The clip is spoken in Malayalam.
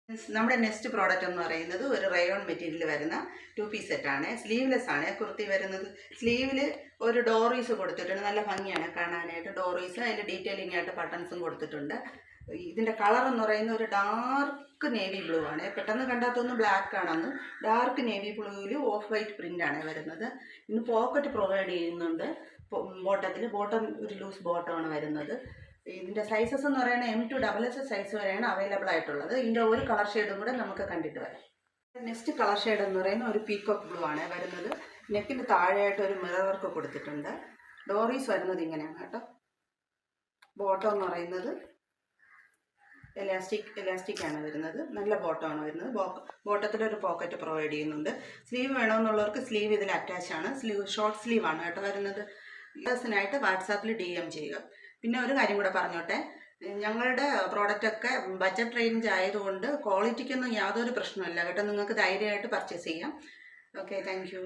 നമ്മുടെ നെക്സ്റ്റ് പ്രോഡക്റ്റ് എന്ന് പറയുന്നത് ഒരു റയോൺ മെറ്റീരിയൽ വരുന്ന 2 പീസ് സെറ്റാണ്. സ്ലീവ്ലെസ് ആണ് കുർത്തി വരുന്നത്. സ്ലീവിൽ ഒരു ഡോറീസ് കൊടുത്തിട്ടുണ്ട്. നല്ല ഭംഗിയാണ് കാണാനായിട്ട്. ഡോറീസ് അതിൽ ഡീറ്റെയിലിംഗ് ആയിട്ട് ബട്ടൺസും കൊടുത്തിട്ടുണ്ട്. ഇതിൻ്റെ കളർ എന്ന് പറയുന്നത് ഒരു ഡാർക്ക് നേവി ബ്ലൂ ആണ്. പെട്ടെന്ന് കണ്ടാത്തൊന്ന് ബ്ലാക്ക് ആണെന്ന്. ഡാർക്ക് നേവി ബ്ലൂവിൽ ഓഫ് വൈറ്റ് പ്രിൻ്റാണ് വരുന്നത്. ഇന്ന് പോക്കറ്റ് പ്രൊവൈഡ് ചെയ്യുന്നുണ്ട്. ബോട്ടം ഒരു ലൂസ് ബോട്ടമാണ് വരുന്നത്. ഇതിൻ്റെ സൈസസ് എന്ന് പറയുന്നത് M to XS സൈസ് വരെയാണ് അവൈലബിൾ ആയിട്ടുള്ളത്. ഇതിൻ്റെ ഒരു കളർ ഷെയ്ഡും കൂടെ നമുക്ക് കണ്ടിട്ട് വരാം. നെക്സ്റ്റ് കളർ ഷെയ്ഡ് എന്ന് പറയുന്നത് ഒരു പീക്കോക്ക് ബ്ലൂ ആണ് വരുന്നത്. നെക്കിന് താഴെയായിട്ട് ഒരു മിറർ വർക്ക് കൊടുത്തിട്ടുണ്ട്. ഡോറീസ് വരുന്നത് ഇങ്ങനെയാണ് കേട്ടോ. ബോട്ടം എന്ന് പറയുന്നത് എലാസ്റ്റിക് ആണ് വരുന്നത്. നല്ല ബോട്ടമാണ് വരുന്നത്. ബോട്ടത്തിലൊരു പോക്കറ്റ് പ്രൊവൈഡ് ചെയ്യുന്നുണ്ട്. സ്ലീവ് വേണമെന്നുള്ളവർക്ക് സ്ലീവ് ഇതിൽ അറ്റാച്ച് ആണ്. ഷോർട്ട് സ്ലീവ് ആണ് കേട്ടോ വരുന്നത്. യൂസിനായിട്ട് വാട്സാപ്പിൽ DM ചെയ്യുക. പിന്നെ ഒരു കാര്യം കൂടെ പറഞ്ഞോട്ടെ, ഞങ്ങളുടെ പ്രോഡക്റ്റൊക്കെ ബഡ്ജറ്റ് റേഞ്ച് ആയതുകൊണ്ട് ക്വാളിറ്റിക്കൊന്നും യാതൊരു പ്രശ്നമില്ല കേട്ടോ. നിങ്ങൾക്ക് ധൈര്യമായിട്ട് പർച്ചേസ് ചെയ്യാം. Okay, thank you.